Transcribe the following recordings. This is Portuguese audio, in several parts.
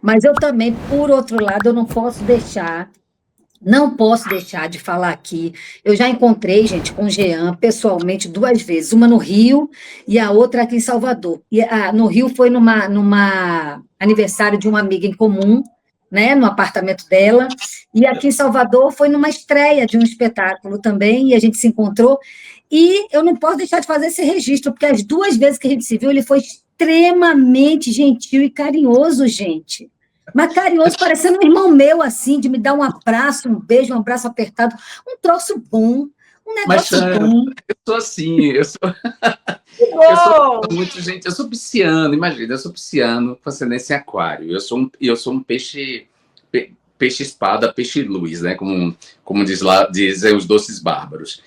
Mas eu também, por outro lado, eu não posso deixar de falar aqui. Eu já encontrei, gente, com o Jean, pessoalmente, 2 vezes, uma no Rio e a outra aqui em Salvador. No Rio foi numa aniversário de uma amiga em comum, né, no apartamento dela, e aqui em Salvador foi numa estreia de um espetáculo também, e a gente se encontrou. E eu não posso deixar de fazer esse registro, porque as 2 vezes que a gente se viu, ele foi extremamente gentil e carinhoso, gente. Mas carinhoso, parecendo um irmão meu, assim, de me dar um abraço, um beijo, um abraço apertado, um troço bom, um Mas, negócio Xana, bom. eu sou assim, eu sou Bom, muito, gente, eu sou pisciano, imagina, eu sou pisciano com ascendência em aquário. Eu sou um peixe, peixe espada, peixe luz, né? Como diz lá, dizem os doces bárbaros.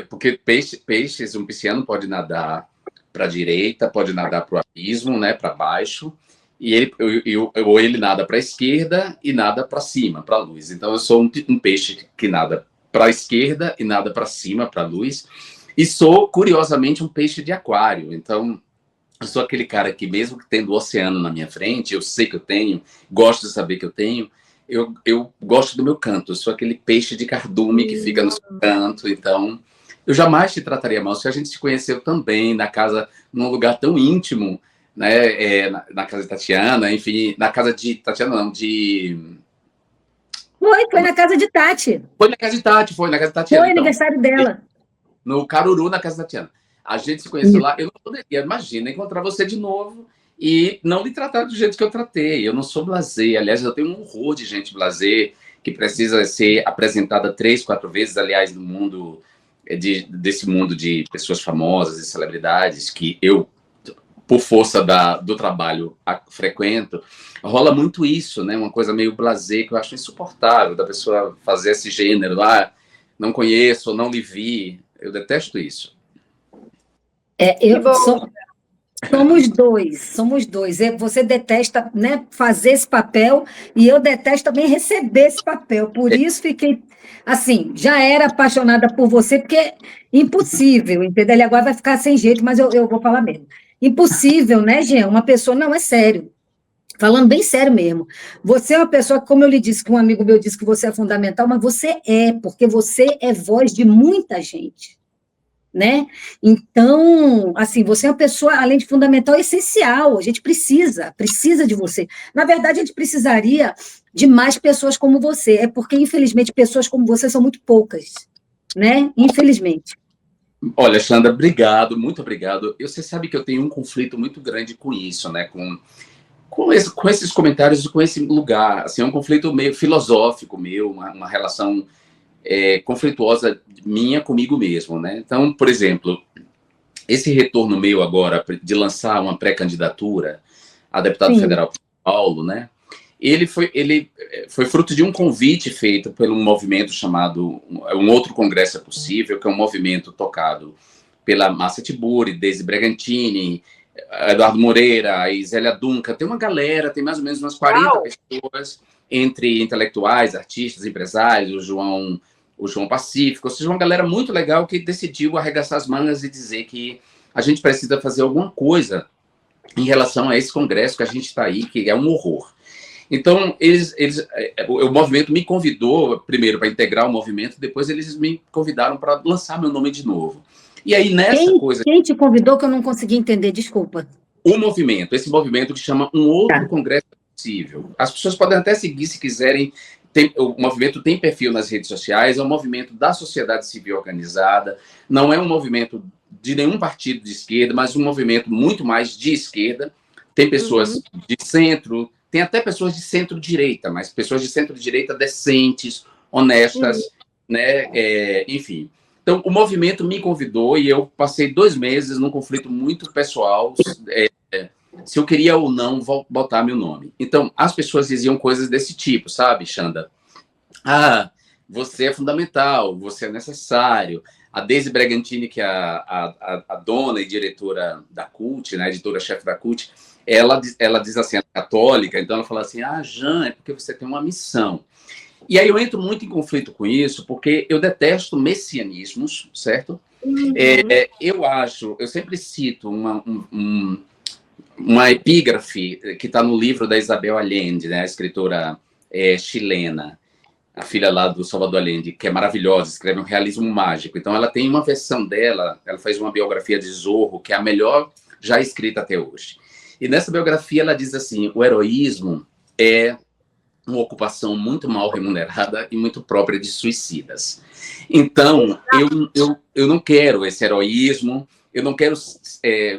Porque peixes, um pisciano pode nadar para a direita, pode nadar para o abismo, né? Para baixo. E ou ele nada para a esquerda e nada para cima, para a luz. Então eu sou um peixe que nada para a esquerda e nada para cima, para a luz. E sou, curiosamente, um peixe de aquário. Então, eu sou aquele cara que, mesmo que tendo o oceano na minha frente, eu sei que eu tenho, gosto de saber que eu tenho, eu gosto do meu canto. Eu sou aquele peixe de cardume que fica no seu canto. Então, eu jamais te trataria mal. Se a gente se conheceu também na casa, num lugar tão íntimo, né? Na casa de Tatiana, enfim, na casa de Tatiana, não, de. Foi na casa de Tati. Foi na casa de Tati, foi na casa de Tatiana, Foi então. aniversário dela. No Caruru, na casa da Tatiana. A gente se conheceu lá, eu não poderia, imagina, encontrar você de novo e não lhe tratar do jeito que eu tratei. Eu não sou blasé, aliás, eu tenho um horror de gente blasé que precisa ser apresentada 3, 4 vezes, aliás, no mundo, desse mundo de pessoas famosas e celebridades que eu, por força do trabalho, frequento, rola muito isso, né? Uma coisa meio blasé que eu acho insuportável, da pessoa fazer esse gênero, não conheço, não lhe vi. Eu detesto isso. que bom. Somos dois. Você detesta, né, fazer esse papel e eu detesto também receber esse papel. Por isso fiquei, assim, já era apaixonada por você, porque é impossível, entendeu? Ele agora vai ficar sem jeito, mas eu vou falar mesmo. Impossível, né, Jean? Uma pessoa, não, é sério. Falando bem sério mesmo. Você é uma pessoa, como eu lhe disse, que um amigo meu disse que você é fundamental, mas você porque você é voz de muita gente, né? Então, assim, você é uma pessoa, além de fundamental, essencial. A gente precisa de você. Na verdade, a gente precisaria de mais pessoas como você. É porque, infelizmente, pessoas como você são muito poucas, né? Infelizmente. Olha, Xanda, obrigado, muito obrigado. Você sabe que eu tenho um conflito muito grande com isso, né? Com esses comentários e com esse lugar. Assim, é um conflito meio filosófico meu, uma relação conflituosa minha comigo mesmo, né? Então, por exemplo, esse retorno meu agora de lançar uma pré-candidatura a deputado Sim. federal de São Paulo, né? Ele foi fruto de um convite feito por um movimento chamado Um Outro Congresso é Possível, que é um movimento tocado pela Márcia Tiburi, Deise Bregantini, Eduardo Moreira, Isélia Dunca. Tem uma galera, tem mais ou menos umas 40 pessoas, entre intelectuais, artistas, empresários, o João Pacífico, ou seja, uma galera muito legal que decidiu arregaçar as mangas e dizer que a gente precisa fazer alguma coisa em relação a esse congresso que a gente está aí, que é um horror. Então, o movimento me convidou, primeiro, para integrar o movimento, depois eles me convidaram para lançar meu nome de novo. E aí, Quem te convidou que eu não consegui entender? Desculpa. Esse movimento que chama Um Outro Congresso Possível. As pessoas podem até seguir se quiserem. O movimento tem perfil nas redes sociais, é um movimento da sociedade civil organizada, não é um movimento de nenhum partido de esquerda, mas um movimento muito mais de esquerda. Tem pessoas de centro, tem até pessoas de centro-direita, mas pessoas de centro-direita decentes, honestas, né? Enfim. Então, o movimento me convidou e eu passei 2 meses num conflito muito pessoal, se eu queria ou não botar meu nome. Então, as pessoas diziam coisas desse tipo, sabe, Xanda? Você é fundamental, você é necessário. A Deise Bregantini, que é a dona e diretora da CUT, né, editora-chefe da CUT, ela diz assim, ela é católica, então ela fala assim, Jean, é porque você tem uma missão. E aí eu entro muito em conflito com isso, porque eu detesto messianismos, certo? Eu sempre cito uma epígrafe que está no livro da Isabel Allende, né, a escritora chilena, a filha lá do Salvador Allende, que é maravilhosa, escreve um realismo mágico. Então, ela tem uma versão dela, ela faz uma biografia de Zorro, que é a melhor já escrita até hoje. E nessa biografia ela diz assim, o heroísmo é uma ocupação muito mal remunerada e muito própria de suicidas. Então, eu não quero esse heroísmo, eu não quero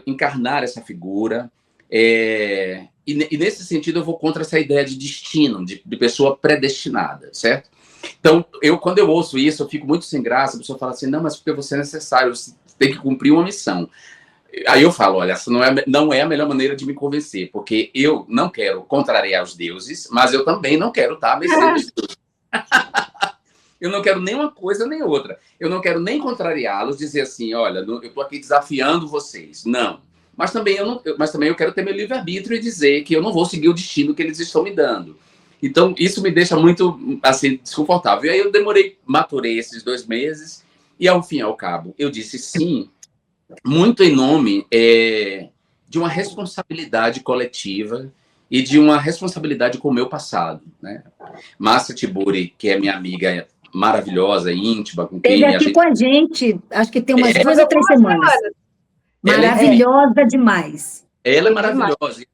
encarnar essa figura, e nesse sentido eu vou contra essa ideia de destino, de pessoa predestinada, certo? Então, quando eu ouço isso, eu fico muito sem graça, a pessoa fala assim, não, mas porque você é necessário, você tem que cumprir uma missão. Aí eu falo, olha, essa não é a melhor maneira de me convencer, porque eu não quero contrariar os deuses, mas eu também não quero estar à mercê dos deuses. Eu não quero nem uma coisa nem outra. Eu não quero nem contrariá-los, dizer assim, olha, eu estou aqui desafiando vocês. Não. Mas também eu quero ter meu livre-arbítrio e dizer que eu não vou seguir o destino que eles estão me dando. Então, isso me deixa muito, assim, desconfortável. E aí eu maturei esses 2 meses, e ao fim e ao cabo, eu disse sim, muito em nome de uma responsabilidade coletiva e de uma responsabilidade com o meu passado, né? Márcia Tiburi, que é minha amiga maravilhosa, íntima, com quem Esteve aqui com a gente, acho que tem umas 2 ou 3 semanas. Maravilhosa demais. Ela é maravilhosa.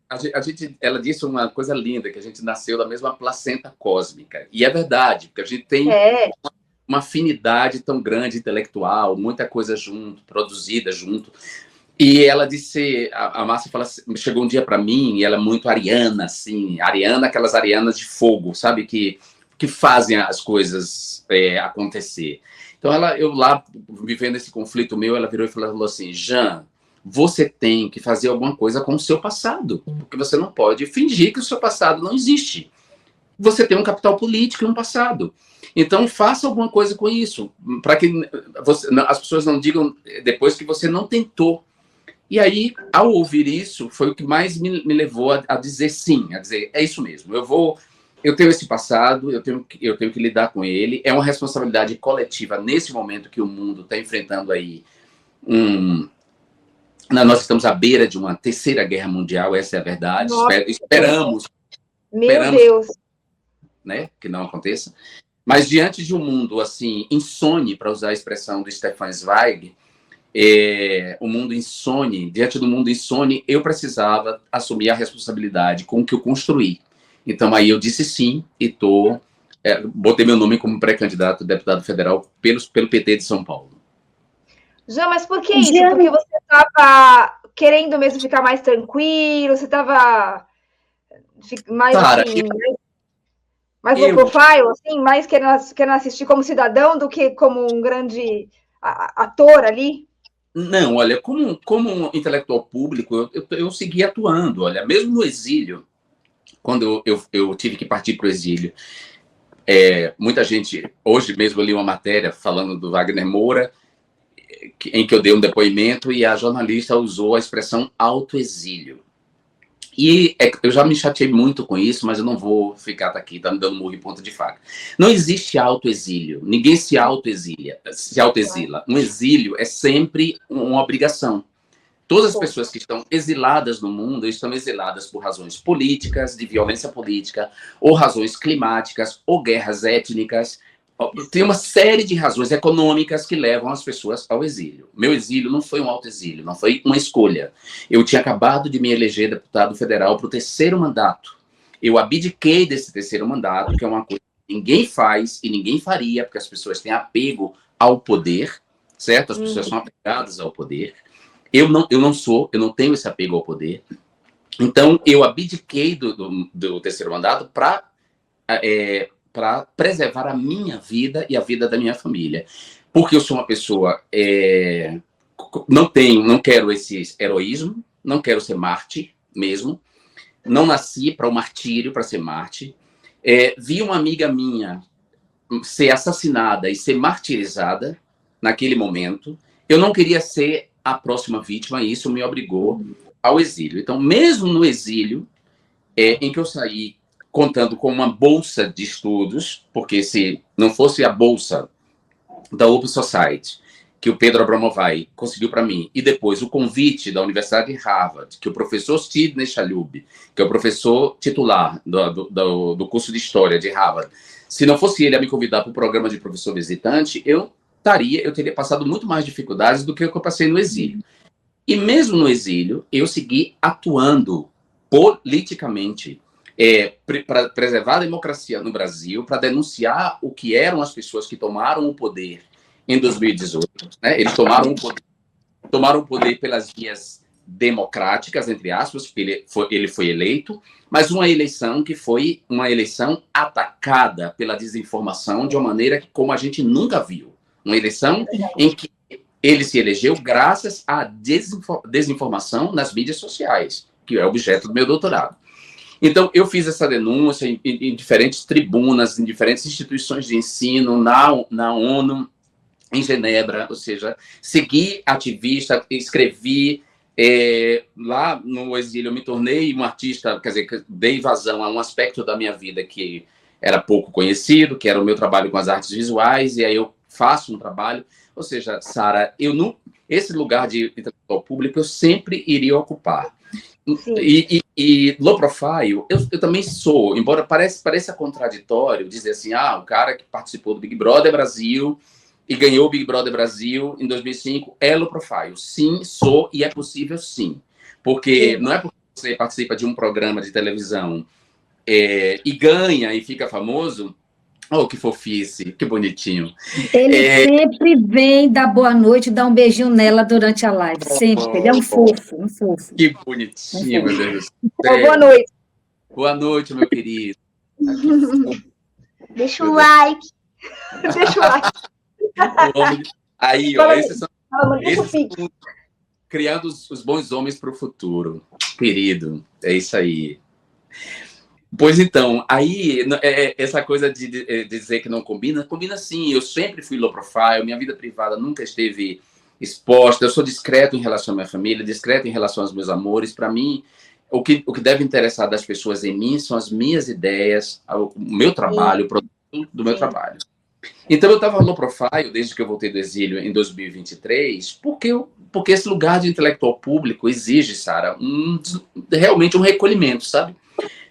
Ela disse uma coisa linda, que a gente nasceu da mesma placenta cósmica. E é verdade, porque a gente tem uma afinidade tão grande intelectual, muita coisa junto, produzida junto. E ela disse, a Márcia chegou um dia para mim, e ela é muito ariana, assim, aquelas arianas de fogo, sabe, que fazem as coisas acontecer. Então, eu lá, vivendo esse conflito meu, ela virou e falou assim, Jean, você tem que fazer alguma coisa com o seu passado, porque você não pode fingir que o seu passado não existe. Você tem um capital político e um passado. Então, faça alguma coisa com isso, para que as pessoas não digam depois que você não tentou. E aí, ao ouvir isso, foi o que mais me levou a dizer sim, a dizer, é isso mesmo, eu tenho esse passado, eu tenho que lidar com ele, é uma responsabilidade coletiva nesse momento que o mundo está enfrentando aí. Nós estamos à beira de uma 3ª guerra mundial, essa é a verdade. Esperamos. Deus. Né, que não aconteça. Mas diante de um mundo assim insone, para usar a expressão do Stefan Zweig, o mundo insone, diante do mundo insone, eu precisava assumir a responsabilidade com o que eu construí. Então aí eu disse sim e botei meu nome como pré-candidato a deputado federal pelo PT de São Paulo. Jean, mas por que isso? Porque você estava querendo mesmo ficar mais tranquilo, você estava mais assim, mais low profile, assim, mais querendo assistir como cidadão do que como um grande ator ali? Não, olha, como intelectual público, eu segui atuando, olha, mesmo no exílio, quando eu tive que partir para o exílio, muita gente, hoje mesmo eu li uma matéria falando do Wagner Moura, em que eu dei um depoimento e a jornalista usou a expressão autoexílio. E eu já me chateei muito com isso, mas eu não vou ficar aqui me dando murro em ponta de faca. Não existe autoexílio. Ninguém se autoexila. Um exílio é sempre uma obrigação. Todas as pessoas que estão exiladas no mundo estão exiladas por razões políticas, de violência política, ou razões climáticas, ou guerras étnicas. Tem uma série de razões econômicas que levam as pessoas ao exílio. Meu exílio não foi um autoexílio, não foi uma escolha. Eu tinha acabado de me eleger deputado federal para o 3º mandato. Eu abdiquei desse 3º mandato, que é uma coisa que ninguém faz e ninguém faria, porque as pessoas têm apego ao poder, certo? As pessoas são apegadas ao poder. Eu não tenho esse apego ao poder. Então, eu abdiquei do 3º mandato para preservar a minha vida e a vida da minha família. Porque eu sou uma pessoa... não quero esse heroísmo, não quero ser mártir mesmo, não nasci para o martírio, para ser mártir. Vi uma amiga minha ser assassinada e ser martirizada naquele momento. Eu não queria ser a próxima vítima e isso me obrigou ao exílio. Então, mesmo no exílio, em que eu saí contando com uma bolsa de estudos, porque se não fosse a bolsa da Open Society, que o Pedro Abramovay conseguiu para mim, e depois o convite da Universidade de Harvard, que o professor Sidney Chalhoub, que é o professor titular do curso de História de Harvard, se não fosse ele a me convidar para o programa de professor visitante, eu teria passado muito mais dificuldades do que eu passei no exílio. E mesmo no exílio, eu segui atuando politicamente para preservar a democracia no Brasil, para denunciar o que eram as pessoas que tomaram o poder em 2018. Né? Eles tomaram o poder pelas vias democráticas, entre aspas, porque ele foi eleito, mas uma eleição que foi uma eleição atacada pela desinformação de uma maneira como a gente nunca viu. Uma eleição em que ele se elegeu graças à desinformação nas mídias sociais, que é objeto do meu doutorado. Então, eu fiz essa denúncia em diferentes tribunas, em diferentes instituições de ensino, na ONU, em Genebra, ou seja, segui ativista, escrevi. Lá no exílio, eu me tornei um artista, quer dizer, dei vazão a um aspecto da minha vida que era pouco conhecido, que era o meu trabalho com as artes visuais, e aí eu faço um trabalho. Ou seja, Sara, esse lugar de intelectual público eu sempre iria ocupar. E low profile, eu também sou, embora pareça contraditório dizer assim, o cara que participou do Big Brother Brasil e ganhou o Big Brother Brasil em 2005 é low profile. Sim, sou, e é possível sim. Porque não é porque você participa de um programa de televisão e ganha e fica famoso. Oh, que fofice, que bonitinho. Ele sempre vem dar boa noite, dar um beijinho nela durante a live, sempre. Ele é um fofo, um fofo. Que bonitinho, meu Deus do céu. Boa noite. Boa noite, meu querido. Deixa o like. Deixa o like. Aí, ó, esses são criando os bons homens para o futuro. Querido, é isso aí. Pois então, aí essa coisa de dizer que não combina sim. Eu sempre fui low profile, minha vida privada nunca esteve exposta, eu sou discreto em relação à minha família, discreto em relação aos meus amores. Para mim, o que deve interessar das pessoas em mim são as minhas ideias, o meu trabalho, o produto do meu trabalho. Então, eu estava low profile desde que eu voltei do exílio em 2023, porque esse lugar de intelectual público exige, Sara, realmente um recolhimento, sabe?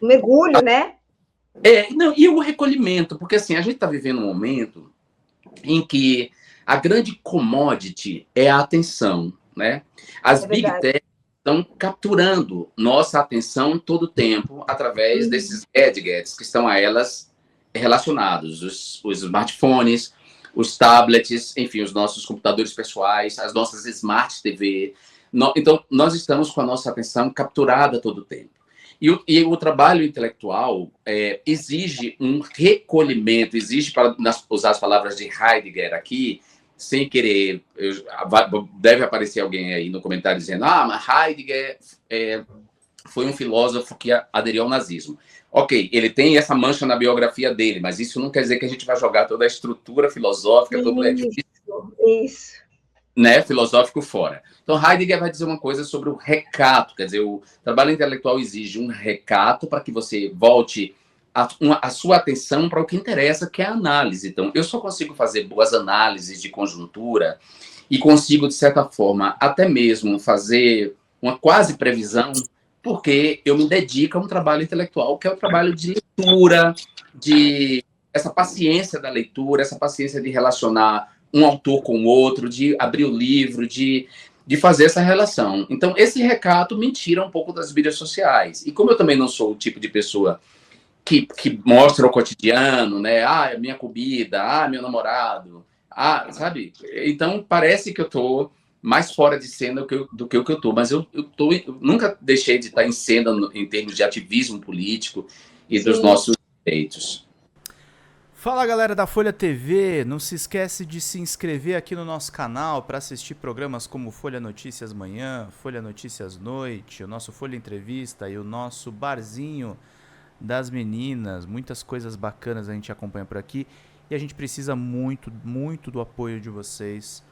Um mergulho, né? E o recolhimento, porque assim, a gente está vivendo um momento em que a grande commodity é a atenção, né? As Big Tech estão capturando nossa atenção todo o tempo através desses gadgets que estão a elas relacionados, os smartphones, os tablets, enfim, os nossos computadores pessoais, as nossas smart TV. Então, nós estamos com a nossa atenção capturada todo o tempo. E o trabalho intelectual exige um recolhimento, exige, para usar as palavras de Heidegger aqui, sem querer, deve aparecer alguém aí no comentário dizendo mas Heidegger foi um filósofo que aderiu ao nazismo. Ok, ele tem essa mancha na biografia dele, mas isso não quer dizer que a gente vai jogar toda a estrutura filosófica, todo o edifício filosófico fora. Então, Heidegger vai dizer uma coisa sobre o recato, quer dizer, o trabalho intelectual exige um recato para que você volte a sua atenção para o que interessa, que é a análise. Então, eu só consigo fazer boas análises de conjuntura e consigo, de certa forma, até mesmo fazer uma quase previsão, porque eu me dedico a um trabalho intelectual, que é o trabalho de leitura, de essa paciência da leitura, essa paciência de relacionar um autor com o outro, de abrir o livro, de fazer essa relação. Então, esse recato me tira um pouco das mídias sociais. E como eu também não sou o tipo de pessoa que mostra o cotidiano, né? É minha comida, meu namorado, sabe? Então, parece que eu estou mais fora de cena do que o que eu estou. Mas eu nunca deixei de estar em cena em termos de ativismo político e dos nossos direitos. Fala, galera da Folha TV, não se esquece de se inscrever aqui no nosso canal para assistir programas como Folha Notícias Manhã, Folha Notícias Noite, o nosso Folha Entrevista e o nosso Barzinho das Meninas. Muitas coisas bacanas a gente acompanha por aqui e a gente precisa muito, muito do apoio de vocês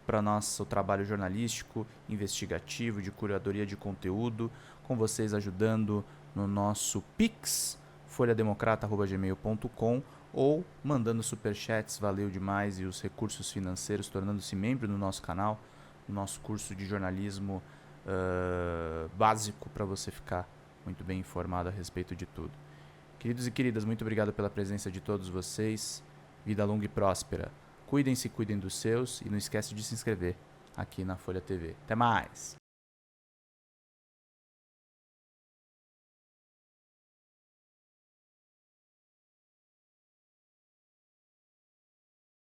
para nosso trabalho jornalístico, investigativo, de curadoria de conteúdo, com vocês ajudando no nosso Pix, folhademocrata@gmail.com ou mandando superchats, valeu demais, e os recursos financeiros, tornando-se membro do nosso canal, no nosso curso de jornalismo básico para você ficar muito bem informado a respeito de tudo. Queridos e queridas, muito obrigado pela presença de todos vocês. Vida longa e próspera. Cuidem-se, cuidem dos seus e não esquece de se inscrever aqui na Folha TV. Até mais!